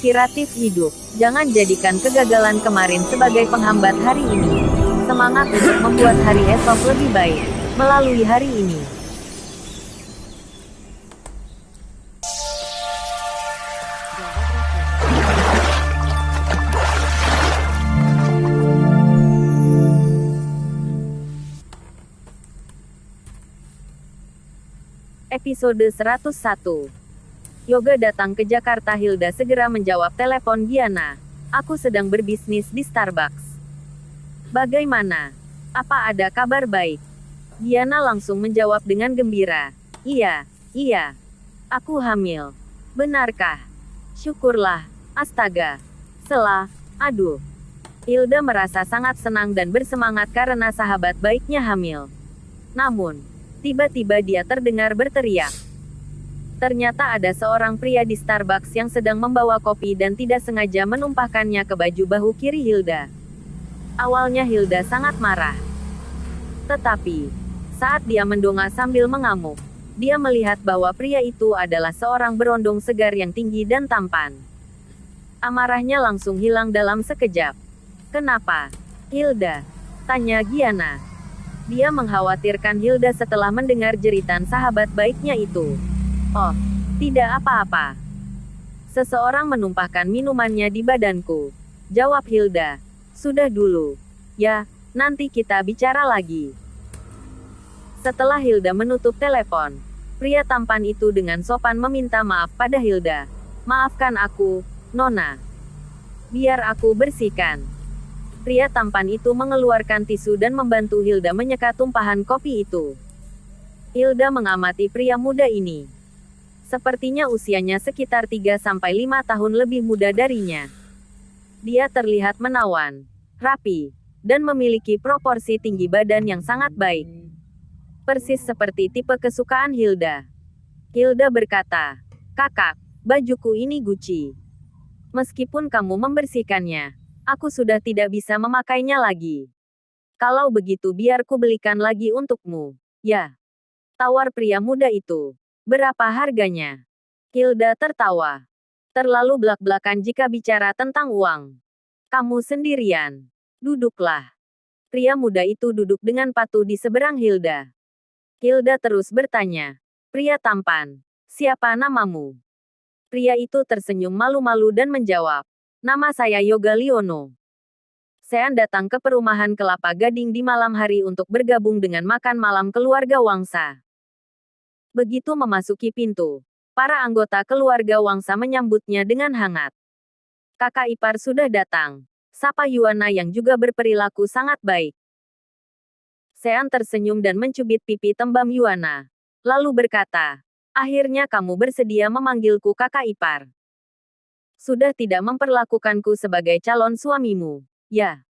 Inspiratif hidup. Jangan jadikan kegagalan kemarin sebagai penghambat hari ini. Semangat untuk membuat hari esok lebih baik melalui hari ini. Episode 101. Yoga datang ke Jakarta. Hilda segera menjawab telepon Giana. Aku sedang berbisnis di Starbucks. Bagaimana? Apa ada kabar baik? Giana langsung menjawab dengan gembira. Iya. Aku hamil. Benarkah? Syukurlah. Astaga. Aduh. Hilda merasa sangat senang dan bersemangat karena sahabat baiknya hamil. Namun, tiba-tiba dia terdengar berteriak. Ternyata ada seorang pria di Starbucks yang sedang membawa kopi dan tidak sengaja menumpahkannya ke baju bahu kiri Hilda. Awalnya Hilda sangat marah. Tetapi, saat dia mendongak sambil mengamuk, dia melihat bahwa pria itu adalah seorang berondong segar yang tinggi dan tampan. Amarahnya langsung hilang dalam sekejap. Kenapa? Hilda? Tanya Giana. Dia mengkhawatirkan Hilda setelah mendengar jeritan sahabat baiknya itu. Oh, tidak apa-apa. Seseorang menumpahkan minumannya di badanku. Jawab Hilda. Sudah dulu. Ya, nanti kita bicara lagi. Setelah Hilda menutup telepon, pria tampan itu dengan sopan meminta maaf pada Hilda. Maafkan aku, Nona. Biar aku bersihkan. Pria tampan itu mengeluarkan tisu dan membantu Hilda menyeka tumpahan kopi itu. Hilda mengamati pria muda ini. Sepertinya usianya sekitar 3-5 tahun lebih muda darinya. Dia terlihat menawan, rapi, dan memiliki proporsi tinggi badan yang sangat baik. Persis seperti tipe kesukaan Hilda. Hilda berkata, "Kakak, bajuku ini Gucci. Meskipun kamu membersihkannya, aku sudah tidak bisa memakainya lagi. Kalau begitu biar ku belikan lagi untukmu." Ya, tawar pria muda itu. Berapa harganya? Hilda tertawa. Terlalu belak-belakan jika bicara tentang uang. Kamu sendirian. Duduklah. Pria muda itu duduk dengan patuh di seberang Hilda. Hilda terus bertanya. Pria tampan, siapa namamu? Pria itu tersenyum malu-malu dan menjawab. Nama saya Yoga Liono. Saya datang ke perumahan Kelapa Gading di malam hari untuk bergabung dengan makan malam keluarga Wangsa. Begitu memasuki pintu, para anggota keluarga Wangsa menyambutnya dengan hangat. Kakak ipar sudah datang, sapa Yuana yang juga berperilaku sangat baik. Sean tersenyum dan mencubit pipi tembam Yuana. Lalu berkata, akhirnya kamu bersedia memanggilku kakak ipar. Sudah tidak memperlakukanku sebagai calon suamimu, ya.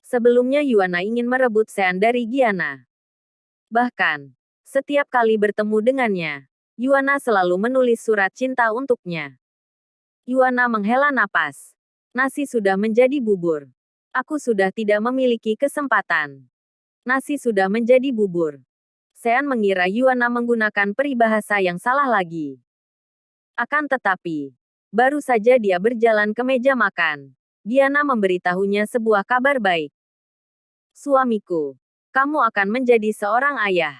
Sebelumnya Yuana ingin merebut Sean dari Giana. Bahkan, setiap kali bertemu dengannya, Yuana selalu menulis surat cinta untuknya. Yuana menghela napas. Nasi sudah menjadi bubur. Aku sudah tidak memiliki kesempatan. Nasi sudah menjadi bubur. Sean mengira Yuana menggunakan peribahasa yang salah lagi. Akan tetapi, baru saja dia berjalan ke meja makan, Giana memberitahunya sebuah kabar baik. Suamiku, kamu akan menjadi seorang ayah.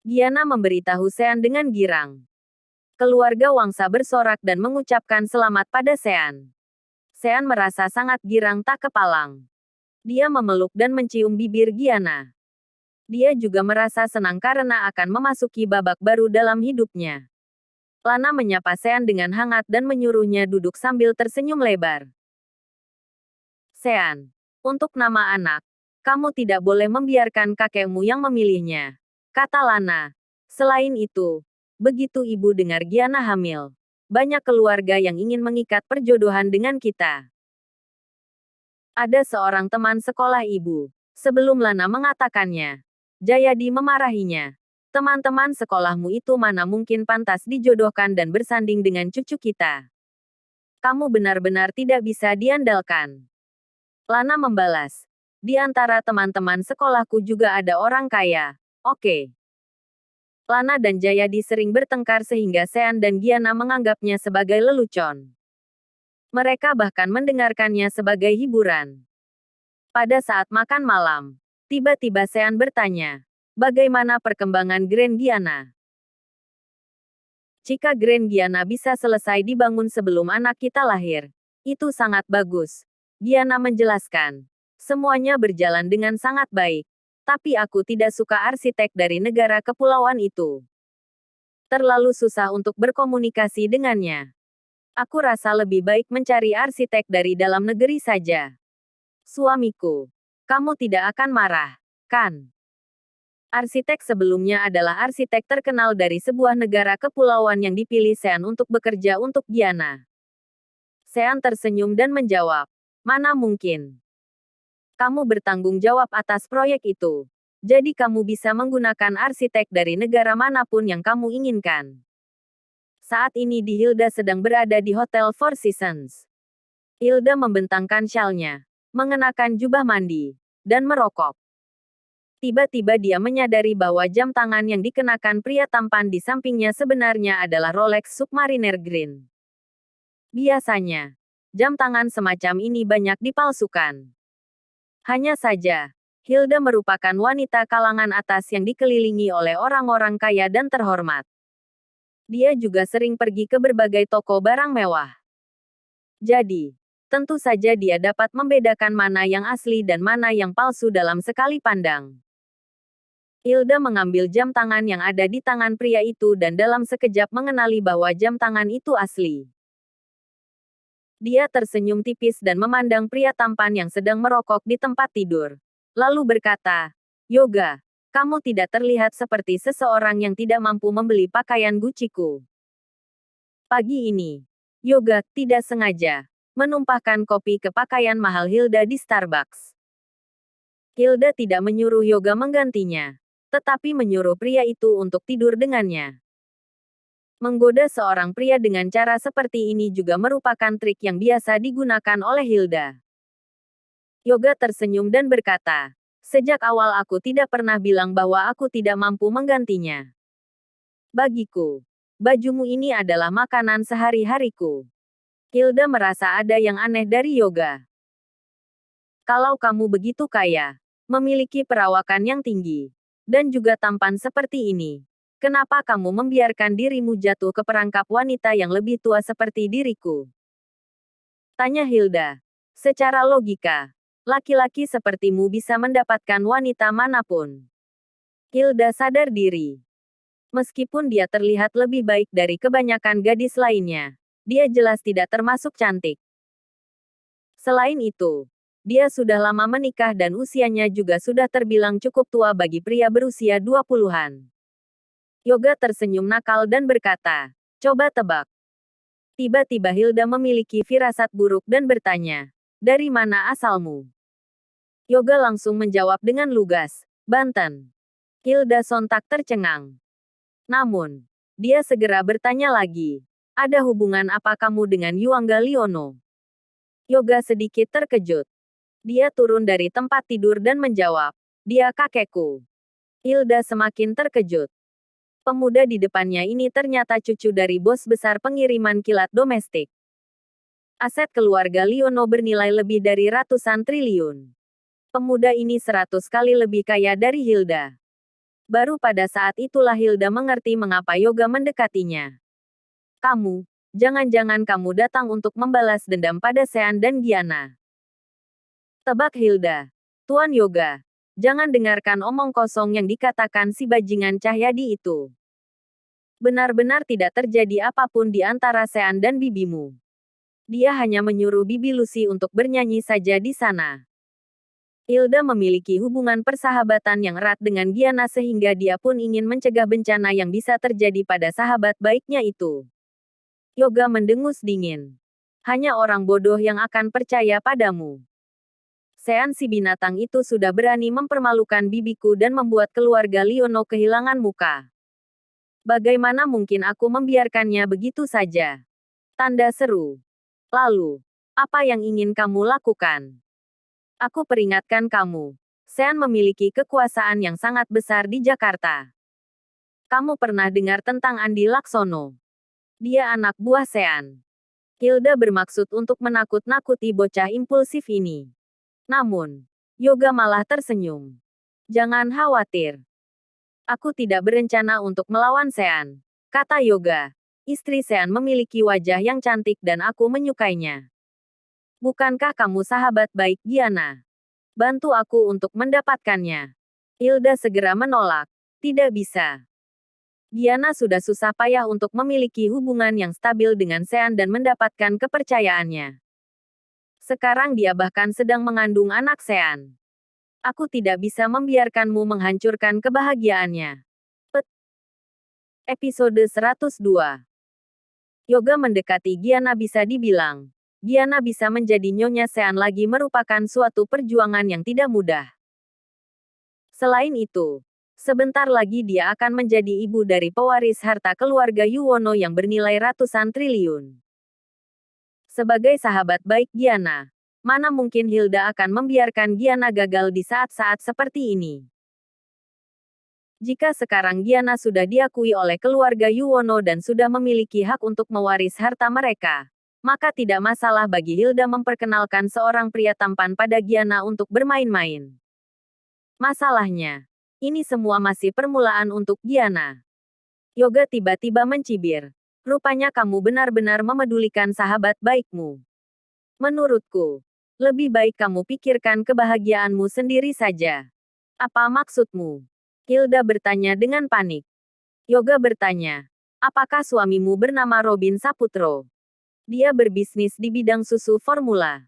Giana memberitahu Sean dengan girang. Keluarga Wangsa bersorak dan mengucapkan selamat pada Sean. Sean merasa sangat girang tak kepalang. Dia memeluk dan mencium bibir Giana. Dia juga merasa senang karena akan memasuki babak baru dalam hidupnya. Lana menyapa Sean dengan hangat dan menyuruhnya duduk sambil tersenyum lebar. Sean, untuk nama anak, kamu tidak boleh membiarkan kakekmu yang memilihnya, kata Lana. Selain itu, begitu ibu dengar Giana hamil, banyak keluarga yang ingin mengikat perjodohan dengan kita. Ada seorang teman sekolah ibu. Sebelum Lana mengatakannya, Jayadi memarahinya. Teman-teman sekolahmu itu mana mungkin pantas dijodohkan dan bersanding dengan cucu kita. Kamu benar-benar tidak bisa diandalkan. Lana membalas. Di antara teman-teman sekolahku juga ada orang kaya. Oke. Lana dan Jayadi sering bertengkar sehingga Sean dan Giana menganggapnya sebagai lelucon. Mereka bahkan mendengarkannya sebagai hiburan. Pada saat makan malam, tiba-tiba Sean bertanya, bagaimana perkembangan Grand Giana? Jika Grand Giana bisa selesai dibangun sebelum anak kita lahir, itu sangat bagus. Giana menjelaskan. Semuanya berjalan dengan sangat baik. Tapi aku tidak suka arsitek dari negara kepulauan itu. Terlalu susah untuk berkomunikasi dengannya. Aku rasa lebih baik mencari arsitek dari dalam negeri saja. Suamiku, kamu tidak akan marah, kan? Arsitek sebelumnya adalah arsitek terkenal dari sebuah negara kepulauan yang dipilih Sean untuk bekerja untuk Giana. Sean tersenyum dan menjawab, mana mungkin. Kamu bertanggung jawab atas proyek itu. Jadi kamu bisa menggunakan arsitek dari negara manapun yang kamu inginkan. Saat ini Hilda sedang berada di Hotel Four Seasons. Hilda membentangkan syalnya, mengenakan jubah mandi, dan merokok. Tiba-tiba dia menyadari bahwa jam tangan yang dikenakan pria tampan di sampingnya sebenarnya adalah Rolex Submariner Green. Biasanya, jam tangan semacam ini banyak dipalsukan. Hanya saja, Hilda merupakan wanita kalangan atas yang dikelilingi oleh orang-orang kaya dan terhormat. Dia juga sering pergi ke berbagai toko barang mewah. Jadi, tentu saja dia dapat membedakan mana yang asli dan mana yang palsu dalam sekali pandang. Hilda mengambil jam tangan yang ada di tangan pria itu dan dalam sekejap mengenali bahwa jam tangan itu asli. Dia tersenyum tipis dan memandang pria tampan yang sedang merokok di tempat tidur. Lalu berkata, Yoga, kamu tidak terlihat seperti seseorang yang tidak mampu membeli pakaian Gucci-ku. Pagi ini, Yoga tidak sengaja menumpahkan kopi ke pakaian mahal Hilda di Starbucks. Hilda tidak menyuruh Yoga menggantinya, tetapi menyuruh pria itu untuk tidur dengannya. Menggoda seorang pria dengan cara seperti ini juga merupakan trik yang biasa digunakan oleh Hilda. Yoga tersenyum dan berkata, sejak awal aku tidak pernah bilang bahwa aku tidak mampu menggantinya. Bagiku, bajumu ini adalah makanan sehari-hariku. Hilda merasa ada yang aneh dari Yoga. Kalau kamu begitu kaya, memiliki perawakan yang tinggi, dan juga tampan seperti ini, kenapa kamu membiarkan dirimu jatuh ke perangkap wanita yang lebih tua seperti diriku? Tanya Hilda. Secara logika, laki-laki sepertimu bisa mendapatkan wanita manapun. Hilda sadar diri. Meskipun dia terlihat lebih baik dari kebanyakan gadis lainnya, dia jelas tidak termasuk cantik. Selain itu, dia sudah lama menikah dan usianya juga sudah terbilang cukup tua bagi pria berusia 20-an. Yoga tersenyum nakal dan berkata, coba tebak. Tiba-tiba Hilda memiliki firasat buruk dan bertanya, dari mana asalmu? Yoga langsung menjawab dengan lugas, Banten. Hilda sontak tercengang. Namun, dia segera bertanya lagi, ada hubungan apa kamu dengan Yuangga Liono? Yoga sedikit terkejut. Dia turun dari tempat tidur dan menjawab, dia kakekku. Hilda semakin terkejut. Pemuda di depannya ini ternyata cucu dari bos besar pengiriman kilat domestik. Aset keluarga Liono bernilai lebih dari ratusan triliun. Pemuda ini 100 kali lebih kaya dari Hilda. Baru pada saat itulah Hilda mengerti mengapa Yoga mendekatinya. Kamu, jangan-jangan kamu datang untuk membalas dendam pada Sean dan Giana. Tebak Hilda. Tuan Yoga. Jangan dengarkan omong kosong yang dikatakan si bajingan Cahyadi itu. Benar-benar tidak terjadi apapun di antara Sean dan bibimu. Dia hanya menyuruh bibi Lucy untuk bernyanyi saja di sana. Hilda memiliki hubungan persahabatan yang erat dengan Giana sehingga dia pun ingin mencegah bencana yang bisa terjadi pada sahabat baiknya itu. Yoga mendengus dingin. Hanya orang bodoh yang akan percaya padamu. Sean si binatang itu sudah berani mempermalukan bibiku dan membuat keluarga Liono kehilangan muka. Bagaimana mungkin aku membiarkannya begitu saja? Tanda seru. Lalu, apa yang ingin kamu lakukan? Aku peringatkan kamu. Sean memiliki kekuasaan yang sangat besar di Jakarta. Kamu pernah dengar tentang Andi Laksono? Dia anak buah Sean. Hilda bermaksud untuk menakut-nakuti bocah impulsif ini. Namun, Yoga malah tersenyum. Jangan khawatir. Aku tidak berencana untuk melawan Sean, kata Yoga. Istri Sean memiliki wajah yang cantik dan aku menyukainya. Bukankah kamu sahabat baik Giana? Bantu aku untuk mendapatkannya. Hilda segera menolak. Tidak bisa. Giana sudah susah payah untuk memiliki hubungan yang stabil dengan Sean dan mendapatkan kepercayaannya. Sekarang dia bahkan sedang mengandung anak Sean. Aku tidak bisa membiarkanmu menghancurkan kebahagiaannya. Episode 102. Yoga mendekati Giana bisa dibilang. Giana bisa menjadi Nyonya Sean lagi merupakan suatu perjuangan yang tidak mudah. Selain itu, sebentar lagi dia akan menjadi ibu dari pewaris harta keluarga Yuwono yang bernilai ratusan triliun. Sebagai sahabat baik Giana, mana mungkin Hilda akan membiarkan Giana gagal di saat-saat seperti ini. Jika sekarang Giana sudah diakui oleh keluarga Yuwono dan sudah memiliki hak untuk mewaris harta mereka, maka tidak masalah bagi Hilda memperkenalkan seorang pria tampan pada Giana untuk bermain-main. Masalahnya, ini semua masih permulaan untuk Giana. Yoga tiba-tiba mencibir. Rupanya kamu benar-benar memedulikan sahabat baikmu. Menurutku, lebih baik kamu pikirkan kebahagiaanmu sendiri saja. Apa maksudmu? Hilda bertanya dengan panik. Yoga bertanya, apakah suamimu bernama Robin Saputro? Dia berbisnis di bidang susu formula.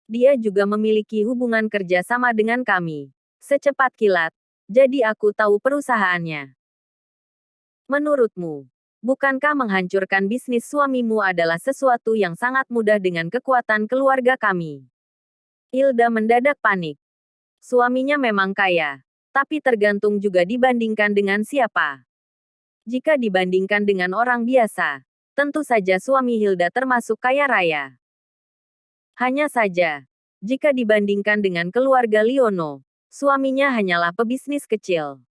Dia juga memiliki hubungan kerja sama dengan kami. Secepat kilat, jadi aku tahu perusahaannya. Menurutmu, bukankah menghancurkan bisnis suamimu adalah sesuatu yang sangat mudah dengan kekuatan keluarga kami? Hilda mendadak panik. Suaminya memang kaya, tapi tergantung juga dibandingkan dengan siapa. Jika dibandingkan dengan orang biasa, tentu saja suami Hilda termasuk kaya raya. Hanya saja, jika dibandingkan dengan keluarga Liono, suaminya hanyalah pebisnis kecil.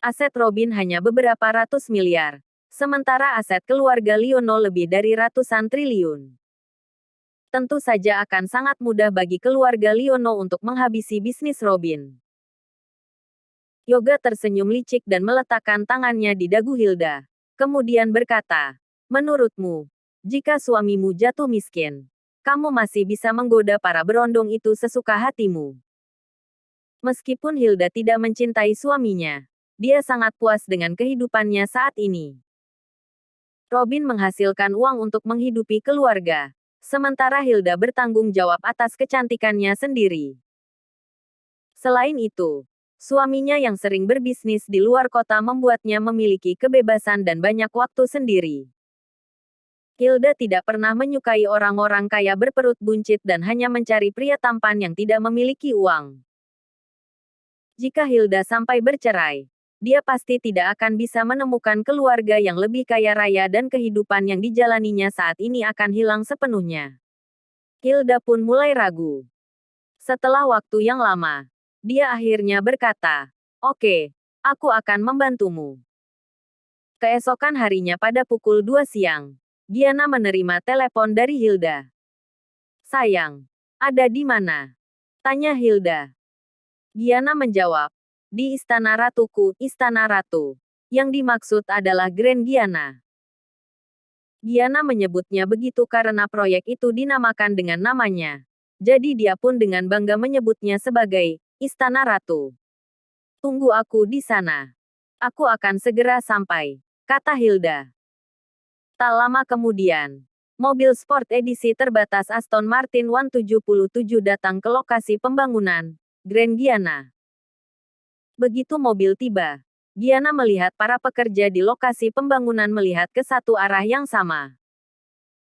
Aset Robin hanya beberapa ratus miliar, sementara aset keluarga Liono lebih dari ratusan triliun. Tentu saja akan sangat mudah bagi keluarga Liono untuk menghabisi bisnis Robin. Yoga tersenyum licik dan meletakkan tangannya di dagu Hilda. Kemudian berkata, menurutmu, jika suamimu jatuh miskin, kamu masih bisa menggoda para berondong itu sesuka hatimu. Meskipun Hilda tidak mencintai suaminya, dia sangat puas dengan kehidupannya saat ini. Robin menghasilkan uang untuk menghidupi keluarga, sementara Hilda bertanggung jawab atas kecantikannya sendiri. Selain itu, suaminya yang sering berbisnis di luar kota membuatnya memiliki kebebasan dan banyak waktu sendiri. Hilda tidak pernah menyukai orang-orang kaya berperut buncit dan hanya mencari pria tampan yang tidak memiliki uang. Jika Hilda sampai bercerai, dia pasti tidak akan bisa menemukan keluarga yang lebih kaya raya dan kehidupan yang dijalaninya saat ini akan hilang sepenuhnya. Hilda pun mulai ragu. Setelah waktu yang lama, dia akhirnya berkata, "Oke, aku akan membantumu." Keesokan harinya pada pukul 2 siang, Giana menerima telepon dari Hilda. "Sayang, ada di mana?" tanya Hilda. Giana menjawab, "Di Istana Ratuku, Istana Ratu." Yang dimaksud adalah Grand Giana. Giana menyebutnya begitu karena proyek itu dinamakan dengan namanya. Jadi dia pun dengan bangga menyebutnya sebagai Istana Ratu. "Tunggu aku di sana. Aku akan segera sampai," kata Hilda. Tak lama kemudian, mobil sport edisi terbatas Aston Martin 177 datang ke lokasi pembangunan, Grand Giana. Begitu mobil tiba, Giana melihat para pekerja di lokasi pembangunan melihat ke satu arah yang sama.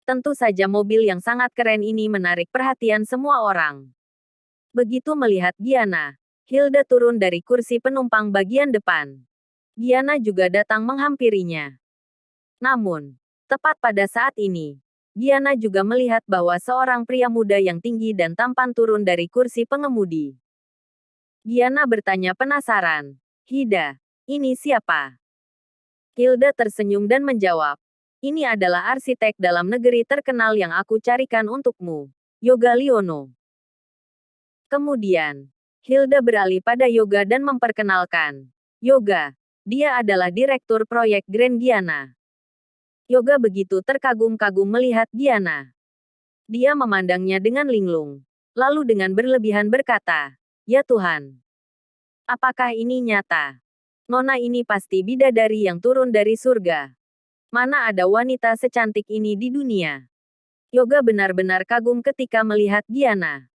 Tentu saja mobil yang sangat keren ini menarik perhatian semua orang. Begitu melihat Giana, Hilda turun dari kursi penumpang bagian depan. Giana juga datang menghampirinya. Namun, tepat pada saat ini, Giana juga melihat bahwa seorang pria muda yang tinggi dan tampan turun dari kursi pengemudi. Giana bertanya penasaran, "Hilda, ini siapa?" Hilda tersenyum dan menjawab, Ini adalah arsitek dalam negeri terkenal yang aku carikan untukmu. Yoga Liono. Kemudian, Hilda beralih pada Yoga dan memperkenalkan. Yoga, dia adalah direktur proyek Grand Giana. Yoga begitu terkagum-kagum melihat Giana. Dia memandangnya dengan linglung. Lalu dengan berlebihan berkata, "Ya Tuhan, apakah ini nyata? Nona ini pasti bidadari yang turun dari surga. Mana ada wanita secantik ini di dunia?" Yoga benar-benar kagum ketika melihat Giana.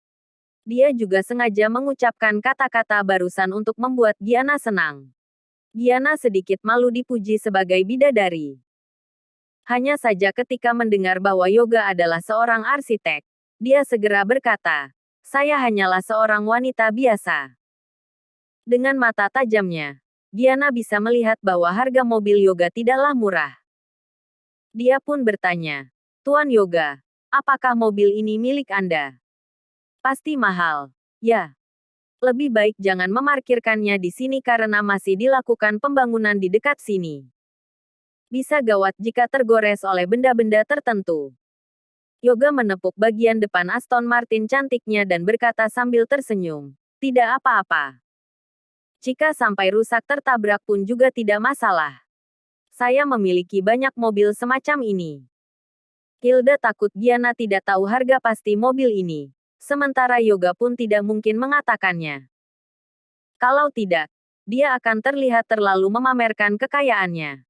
Dia juga sengaja mengucapkan kata-kata barusan untuk membuat Giana senang. Giana sedikit malu dipuji sebagai bidadari. Hanya saja ketika mendengar bahwa Yoga adalah seorang arsitek, dia segera berkata, "Saya hanyalah seorang wanita biasa." Dengan mata tajamnya, Giana bisa melihat bahwa harga mobil Yoga tidaklah murah. Dia pun bertanya, "Tuan Yoga, apakah mobil ini milik Anda?" "Pasti mahal." "Ya. Lebih baik jangan memarkirkannya di sini karena masih dilakukan pembangunan di dekat sini. Bisa gawat jika tergores oleh benda-benda tertentu." Yoga menepuk bagian depan Aston Martin cantiknya dan berkata sambil tersenyum, "Tidak apa-apa. Jika sampai rusak tertabrak pun juga tidak masalah. Saya memiliki banyak mobil semacam ini." Hilda takut Giana tidak tahu harga pasti mobil ini. Sementara Yoga pun tidak mungkin mengatakannya. Kalau tidak, dia akan terlihat terlalu memamerkan kekayaannya.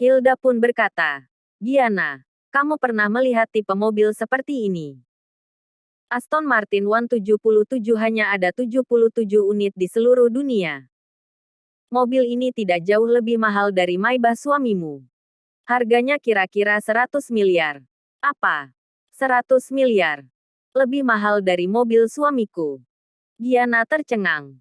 Hilda pun berkata, "Giana, kamu pernah melihat tipe mobil seperti ini? Aston Martin 177 hanya ada 77 unit di seluruh dunia. Mobil ini tidak jauh lebih mahal dari Maybach suamimu. Harganya kira-kira 100 miliar. Apa? 100 miliar? Lebih mahal dari mobil suamiku." Giana tercengang.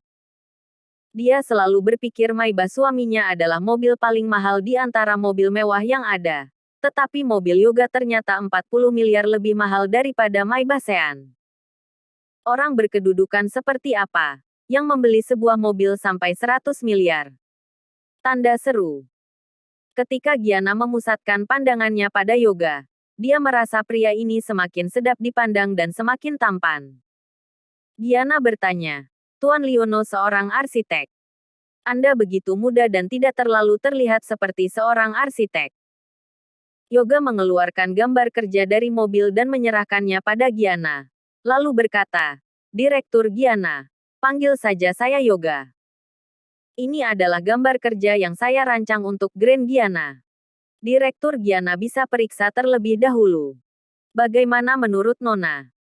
Dia selalu berpikir Maybach suaminya adalah mobil paling mahal di antara mobil mewah yang ada. Tetapi mobil Yoga ternyata 40 miliar lebih mahal daripada Maybach Sedan. Orang berkedudukan seperti apa yang membeli sebuah mobil sampai 100 miliar? Tanda seru. Ketika Giana memusatkan pandangannya pada Yoga, dia merasa pria ini semakin sedap dipandang dan semakin tampan. Giana bertanya, "Tuan Liono seorang arsitek. Anda begitu muda dan tidak terlalu terlihat seperti seorang arsitek." Yoga mengeluarkan gambar kerja dari mobil dan menyerahkannya pada Giana. Lalu berkata, "Direktur Giana, panggil saja saya Yoga. Ini adalah gambar kerja yang saya rancang untuk Grand Giana. Direktur Giana bisa periksa terlebih dahulu. Bagaimana menurut Nona?"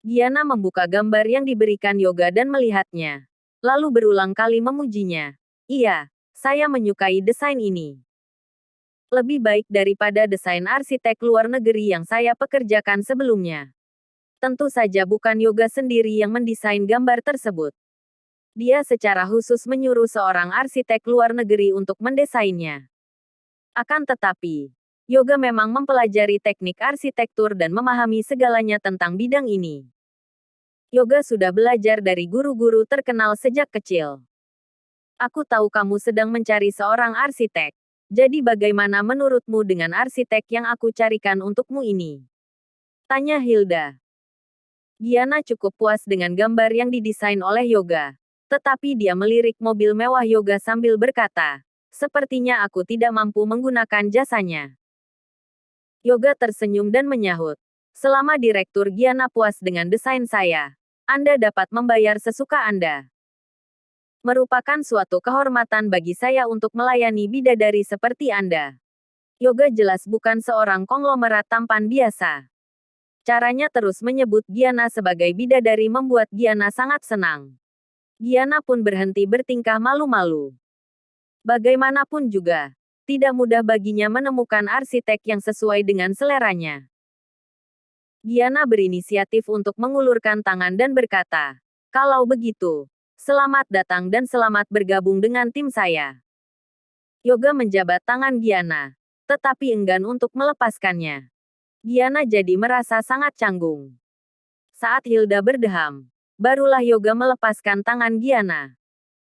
Giana membuka gambar yang diberikan Yoga dan melihatnya. Lalu berulang kali memujinya. "Iya, saya menyukai desain ini. Lebih baik daripada desain arsitek luar negeri yang saya pekerjakan sebelumnya." Tentu saja bukan Yoga sendiri yang mendesain gambar tersebut. Dia secara khusus menyuruh seorang arsitek luar negeri untuk mendesainnya. Akan tetapi, Yoga memang mempelajari teknik arsitektur dan memahami segalanya tentang bidang ini. Yoga sudah belajar dari guru-guru terkenal sejak kecil. "Aku tahu kamu sedang mencari seorang arsitek. Jadi bagaimana menurutmu dengan arsitek yang aku carikan untukmu ini?" tanya Hilda. Giana cukup puas dengan gambar yang didesain oleh Yoga. Tetapi dia melirik mobil mewah Yoga sambil berkata, "Sepertinya aku tidak mampu menggunakan jasanya." Yoga tersenyum dan menyahut, "Selama Direktur Giana puas dengan desain saya, Anda dapat membayar sesuka Anda. Merupakan suatu kehormatan bagi saya untuk melayani bidadari seperti Anda." Yoga jelas bukan seorang konglomerat tampan biasa. Caranya terus menyebut Giana sebagai bidadari membuat Giana sangat senang. Giana pun berhenti bertingkah malu-malu. Bagaimanapun juga, tidak mudah baginya menemukan arsitek yang sesuai dengan seleranya. Giana berinisiatif untuk mengulurkan tangan dan berkata, "Kalau begitu, selamat datang dan selamat bergabung dengan tim saya." Yoga menjabat tangan Giana, tetapi enggan untuk melepaskannya. Giana jadi merasa sangat canggung. Saat Hilda berdeham, barulah Yoga melepaskan tangan Giana.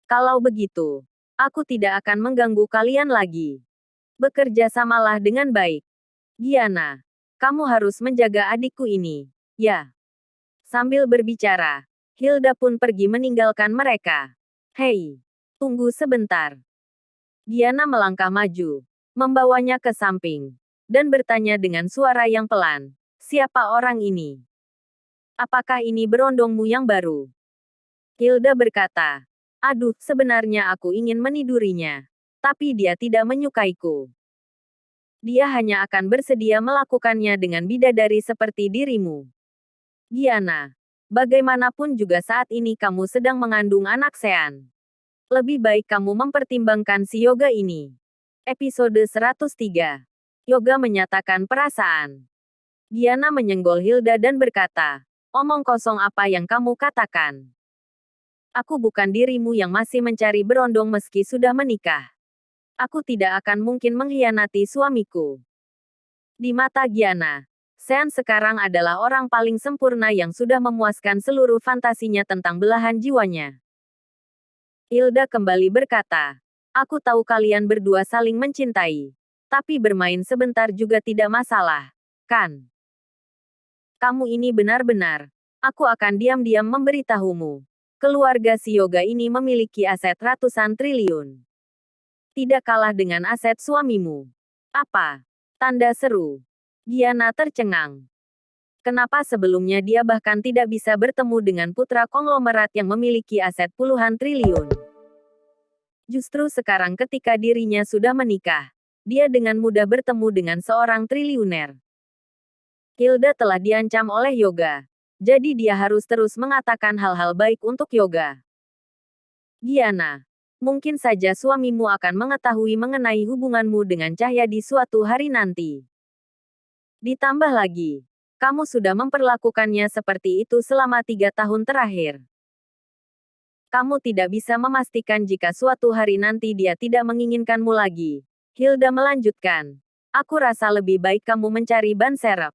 "Kalau begitu, aku tidak akan mengganggu kalian lagi." Bekerja samalah dengan baik. Giana, kamu harus menjaga adikku ini. Ya. Sambil berbicara, Hilda pun pergi meninggalkan mereka. Hei, tunggu sebentar. Giana melangkah maju, membawanya ke samping, dan bertanya dengan suara yang pelan, siapa orang ini? Apakah ini berondongmu yang baru? Hilda berkata, aduh, sebenarnya aku ingin menidurinya. Tapi dia tidak menyukaiku. Dia hanya akan bersedia melakukannya dengan bidadari seperti dirimu. Giana, bagaimanapun juga saat ini kamu sedang mengandung anak Sean. Lebih baik kamu mempertimbangkan si Yoga ini. Episode 103. Yoga menyatakan perasaan. Giana menyenggol Hilda dan berkata, omong kosong apa yang kamu katakan. Aku bukan dirimu yang masih mencari berondong meski sudah menikah. Aku tidak akan mungkin mengkhianati suamiku. Di mata Giana, Sean sekarang adalah orang paling sempurna yang sudah memuaskan seluruh fantasinya tentang belahan jiwanya. Hilda kembali berkata, aku tahu kalian berdua saling mencintai. Tapi bermain sebentar juga tidak masalah, kan? Kamu ini benar-benar. Aku akan diam-diam memberitahumu. Keluarga si Yoga ini memiliki aset ratusan triliun. Tidak kalah dengan aset suamimu. Apa? Tanda seru. Giana tercengang. Kenapa sebelumnya dia bahkan tidak bisa bertemu dengan putra konglomerat yang memiliki aset puluhan triliun? Justru sekarang ketika dirinya sudah menikah, dia dengan mudah bertemu dengan seorang triliuner. Hilda telah diancam oleh Yoga. Jadi dia harus terus mengatakan hal-hal baik untuk Yoga. Giana, mungkin saja suamimu akan mengetahui mengenai hubunganmu dengan Cahya di suatu hari nanti. Ditambah lagi, kamu sudah memperlakukannya seperti itu selama 3 tahun terakhir. Kamu tidak bisa memastikan jika suatu hari nanti dia tidak menginginkanmu lagi. Hilda melanjutkan. Aku rasa lebih baik kamu mencari ban serep.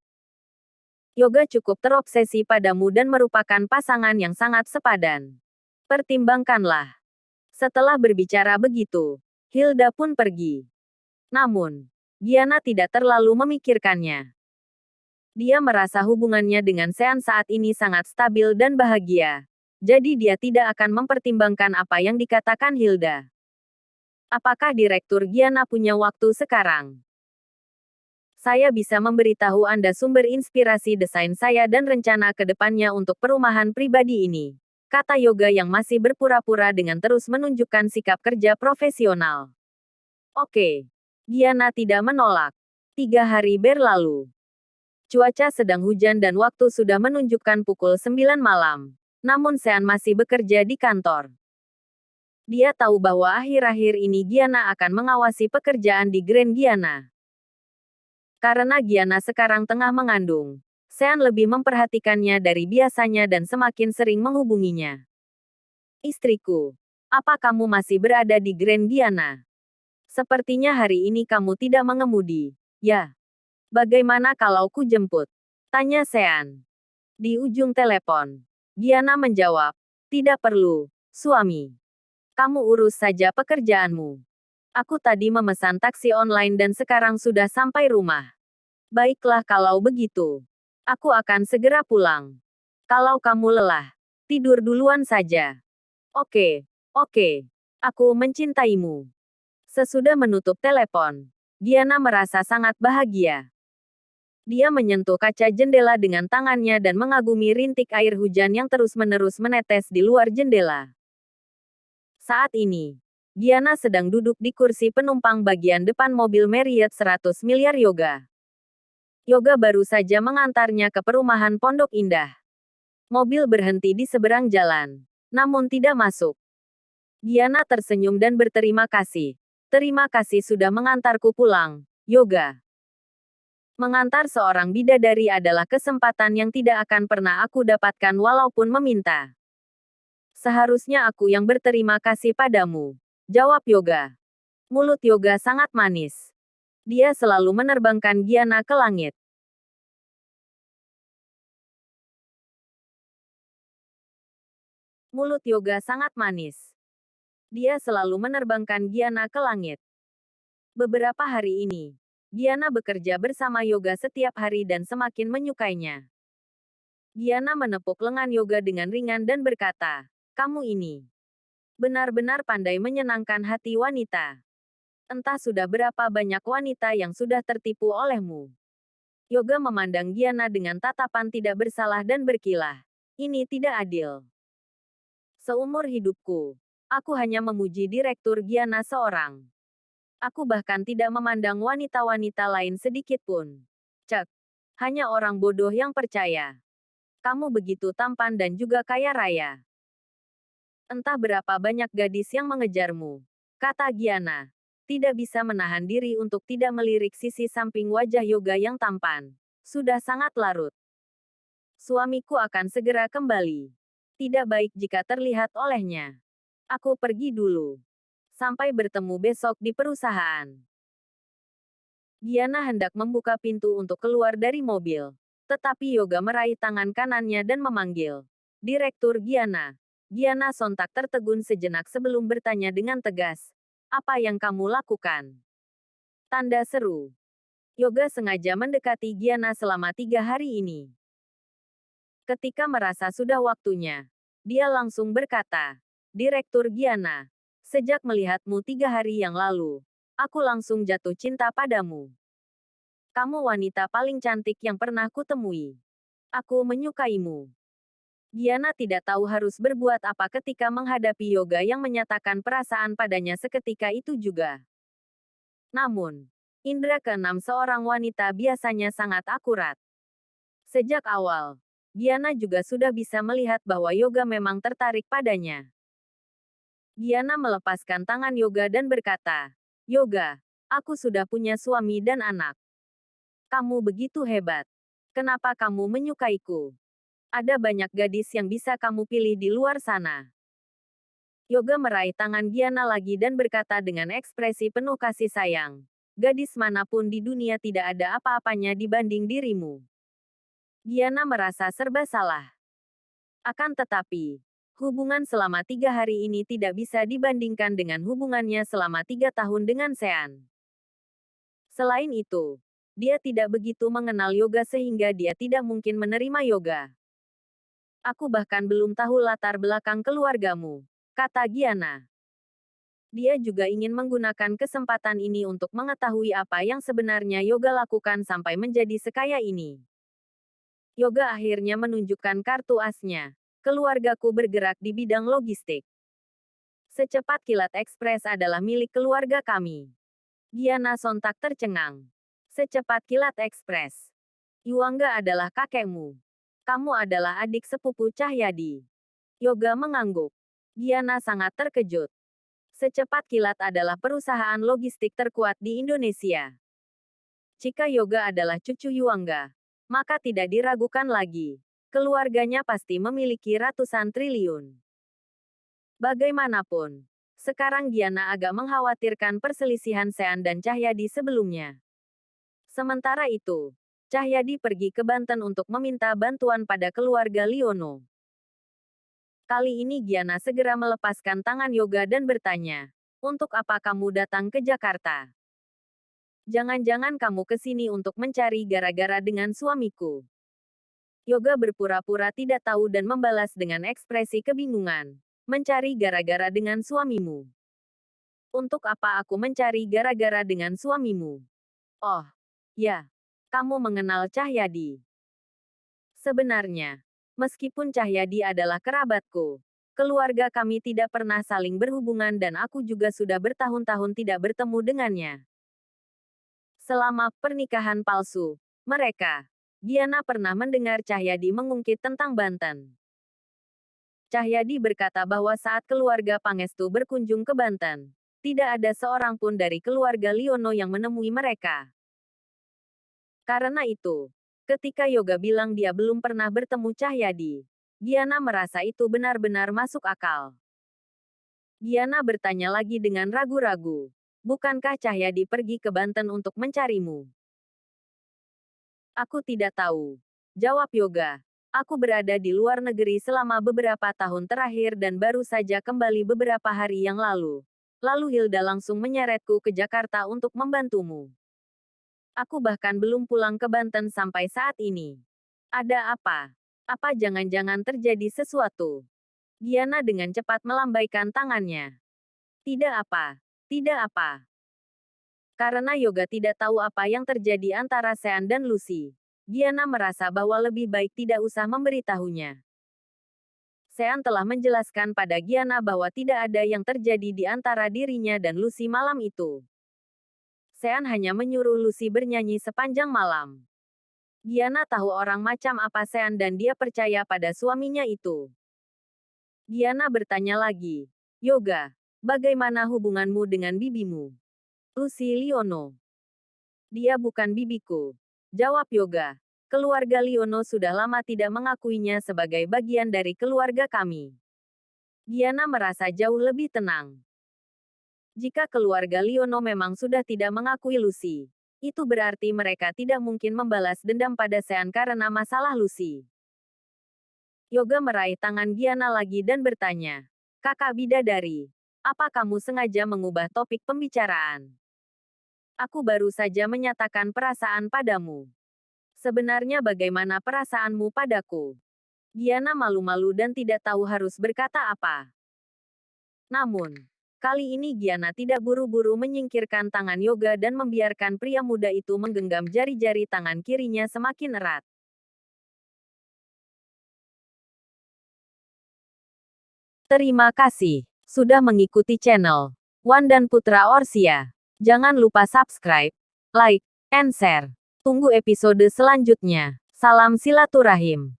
Yoga cukup terobsesi padamu dan merupakan pasangan yang sangat sepadan. Pertimbangkanlah. Setelah berbicara begitu, Hilda pun pergi. Namun, Giana tidak terlalu memikirkannya. Dia merasa hubungannya dengan Sean saat ini sangat stabil dan bahagia. Jadi dia tidak akan mempertimbangkan apa yang dikatakan Hilda. Apakah Direktur Giana punya waktu sekarang? Saya bisa memberitahu Anda sumber inspirasi desain saya dan rencana ke depannya untuk perumahan pribadi ini, kata Yoga yang masih berpura-pura dengan terus menunjukkan sikap kerja profesional. Oke. Giana tidak menolak. 3 hari berlalu. Cuaca sedang hujan dan waktu sudah menunjukkan pukul 9 malam. Namun Sean masih bekerja di kantor. Dia tahu bahwa akhir-akhir ini Giana akan mengawasi pekerjaan di Grand Giana. Karena Giana sekarang tengah mengandung, Sean lebih memperhatikannya dari biasanya dan semakin sering menghubunginya. Istriku, apa kamu masih berada di Grand Giana? Sepertinya hari ini kamu tidak mengemudi. Ya. Bagaimana kalau ku jemput? Tanya Sean. Di ujung telepon. Giana menjawab, tidak perlu, suami. Kamu urus saja pekerjaanmu. Aku tadi memesan taksi online dan sekarang sudah sampai rumah. Baiklah kalau begitu. Aku akan segera pulang. Kalau kamu lelah, tidur duluan saja. Oke, oke. Aku mencintaimu. Sesudah menutup telepon, Giana merasa sangat bahagia. Dia menyentuh kaca jendela dengan tangannya dan mengagumi rintik air hujan yang terus-menerus menetes di luar jendela. Saat ini, Giana sedang duduk di kursi penumpang bagian depan mobil Marriott 100 miliar Yoga. Yoga baru saja mengantarnya ke perumahan Pondok Indah. Mobil berhenti di seberang jalan, namun tidak masuk. Giana tersenyum dan berterima kasih. Terima kasih sudah mengantarku pulang, Yoga. Mengantar seorang bidadari adalah kesempatan yang tidak akan pernah aku dapatkan walaupun meminta. Seharusnya aku yang berterima kasih padamu, jawab Yoga. Mulut Yoga sangat manis. Dia selalu menerbangkan Giana ke langit. Mulut Yoga sangat manis. Dia selalu menerbangkan Giana ke langit. Beberapa hari ini, Giana bekerja bersama Yoga setiap hari dan semakin menyukainya. Giana menepuk lengan Yoga dengan ringan dan berkata, "Kamu ini benar-benar pandai menyenangkan hati wanita. Entah sudah berapa banyak wanita yang sudah tertipu olehmu." Yoga memandang Giana dengan tatapan tidak bersalah dan berkilah. "Ini tidak adil. Seumur hidupku, aku hanya memuji Direktur Giana seorang. Aku bahkan tidak memandang wanita-wanita lain sedikit pun. Cek, hanya orang bodoh yang percaya. Kamu begitu tampan dan juga kaya raya. Entah berapa banyak gadis yang mengejarmu," kata Giana. Tidak bisa menahan diri untuk tidak melirik sisi samping wajah Yoga yang tampan. Sudah sangat larut. "Suamiku akan segera kembali. Tidak baik jika terlihat olehnya. Aku pergi dulu. Sampai bertemu besok di perusahaan." Giana hendak membuka pintu untuk keluar dari mobil. Tetapi Yoga meraih tangan kanannya dan memanggil, "Direktur Giana." Giana sontak tertegun sejenak sebelum bertanya dengan tegas, "Apa yang kamu lakukan?" Tanda seru. Yoga sengaja mendekati Giana selama 3 hari ini. Ketika merasa sudah waktunya, dia langsung berkata, "Direktur Giana, sejak melihatmu 3 hari yang lalu, aku langsung jatuh cinta padamu. Kamu wanita paling cantik yang pernah kutemui. Aku menyukaimu." Giana tidak tahu harus berbuat apa ketika menghadapi Yoga yang menyatakan perasaan padanya seketika itu juga. Namun, indera keenam seorang wanita biasanya sangat akurat. Sejak awal, Giana juga sudah bisa melihat bahwa Yoga memang tertarik padanya. Giana melepaskan tangan Yoga dan berkata, "Yoga, aku sudah punya suami dan anak. Kamu begitu hebat. Kenapa kamu menyukaiku? Ada banyak gadis yang bisa kamu pilih di luar sana." Yoga meraih tangan Giana lagi dan berkata dengan ekspresi penuh kasih sayang, "Gadis manapun di dunia tidak ada apa-apanya dibanding dirimu." Giana merasa serba salah. Akan tetapi, hubungan selama 3 hari ini tidak bisa dibandingkan dengan hubungannya selama 3 tahun dengan Sean. Selain itu, dia tidak begitu mengenal Yoga sehingga dia tidak mungkin menerima Yoga. "Aku bahkan belum tahu latar belakang keluargamu," kata Giana. Dia juga ingin menggunakan kesempatan ini untuk mengetahui apa yang sebenarnya Yoga lakukan sampai menjadi sekaya ini. Yoga akhirnya menunjukkan kartu asnya. "Keluargaku bergerak di bidang logistik. Secepat kilat ekspres adalah milik keluarga kami." Giana sontak tercengang. "Secepat kilat ekspres? Yuangga adalah kakekmu. Kamu adalah adik sepupu Cahyadi." Yoga mengangguk. Giana sangat terkejut. Secepat kilat adalah perusahaan logistik terkuat di Indonesia. Jika Yoga adalah cucu Yuangga, maka tidak diragukan lagi. Keluarganya pasti memiliki ratusan triliun. Bagaimanapun, sekarang Giana agak mengkhawatirkan perselisihan Sean dan Cahyadi sebelumnya. Sementara itu, Cahyadi pergi ke Banten untuk meminta bantuan pada keluarga Liono. Kali ini Giana segera melepaskan tangan Yoga dan bertanya, "Untuk apa kamu datang ke Jakarta? Jangan-jangan kamu ke sini untuk mencari gara-gara dengan suamiku?" Yoga berpura-pura tidak tahu dan membalas dengan ekspresi kebingungan. "Mencari gara-gara dengan suamimu? Untuk apa aku mencari gara-gara dengan suamimu? Oh, ya, kamu mengenal Cahyadi." "Sebenarnya, meskipun Cahyadi adalah kerabatku, keluarga kami tidak pernah saling berhubungan dan aku juga sudah bertahun-tahun tidak bertemu dengannya. Selama pernikahan palsu mereka, Giana pernah mendengar Cahyadi mengungkit tentang Banten. Cahyadi berkata bahwa saat keluarga Pangestu berkunjung ke Banten, tidak ada seorang pun dari keluarga Liono yang menemui mereka. Karena itu, ketika Yoga bilang dia belum pernah bertemu Cahyadi, Giana merasa itu benar-benar masuk akal. Giana bertanya lagi dengan ragu-ragu, "Bukankah Cahyadi pergi ke Banten untuk mencarimu?" "Aku tidak tahu," jawab Yoga. "Aku berada di luar negeri selama beberapa tahun terakhir dan baru saja kembali beberapa hari yang lalu. Lalu Hilda langsung menyeretku ke Jakarta untuk membantumu. Aku bahkan belum pulang ke Banten sampai saat ini. Ada apa? Apa jangan-jangan terjadi sesuatu? Giana dengan cepat melambaikan tangannya. Tidak apa. Tidak apa. Karena Yoga tidak tahu apa yang terjadi antara Sean dan Lucy, Giana merasa bahwa lebih baik tidak usah memberitahunya. Sean telah menjelaskan pada Giana bahwa tidak ada yang terjadi di antara dirinya dan Lucy malam itu. Sean hanya menyuruh Lucy bernyanyi sepanjang malam. Giana tahu orang macam apa Sean dan dia percaya pada suaminya itu. Giana bertanya lagi, Yoga, bagaimana hubunganmu dengan bibimu? Lucy Liono. Dia bukan bibiku. Jawab Yoga. Keluarga Liono sudah lama tidak mengakuinya sebagai bagian dari keluarga kami. Giana merasa jauh lebih tenang. Jika keluarga Liono memang sudah tidak mengakui Lucy, itu berarti mereka tidak mungkin membalas dendam pada Sean karena masalah Lucy. Yoga meraih tangan Giana lagi dan bertanya, Kakak Bidadari, apa kamu sengaja mengubah topik pembicaraan? Aku baru saja menyatakan perasaan padamu. Sebenarnya bagaimana perasaanmu padaku? Giana malu-malu dan tidak tahu harus berkata apa. Namun, kali ini Giana tidak buru-buru menyingkirkan tangan Yoga dan membiarkan pria muda itu menggenggam jari-jari tangan kirinya semakin erat. Terima kasih sudah mengikuti channel Wan dan Putra Orsia. Jangan lupa subscribe, like, and share. Tunggu episode selanjutnya. Salam silaturahim.